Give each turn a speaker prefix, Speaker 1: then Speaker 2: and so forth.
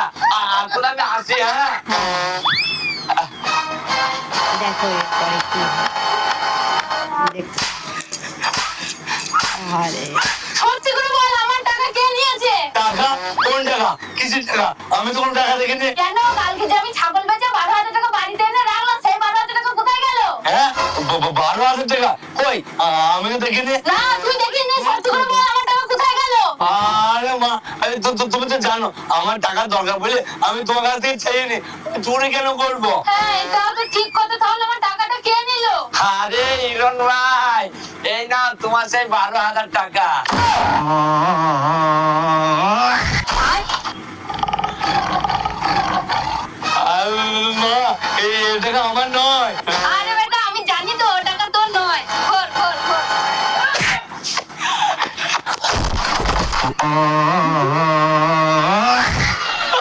Speaker 1: এখন আমি আসি। হ্যাঁ
Speaker 2: দেখো এরপরে কি দেখো। আরে
Speaker 3: সত্যি করে বল, আমার টাকা কে নিয়েছে?
Speaker 1: টাকা? কোন টাকা? কিসের টাকা? আমি তো কোনো টাকা দেখিনি।
Speaker 3: কেন? কালকে যে আমি ছাগল বেচে 12,000 টাকা বাড়িতে এনে রাখলাম, সেই 12,000 টাকা কোথায় গেল?
Speaker 1: হ্যাঁ 12,000 টাকা কই? আমি তো দেখিনি।
Speaker 3: না তুই দেখিসনি, সত্যি করে বল আমার টাকা কোথায় গেল?
Speaker 1: আরে মা, তুমি তো জানো আমার টাকা দরকার বলে আমি তোমার কাছ থেকে চাইনি। চুরি কেন করবো?
Speaker 3: হ্যাঁ এটাও তো ঠিক কথা, তাহলে আমার টাকাটা কে নিল?
Speaker 1: আরে হিরণ ভাই, এই না তোমার সেই 12,000 টাকা। মা, এই টাকা আমার নয়।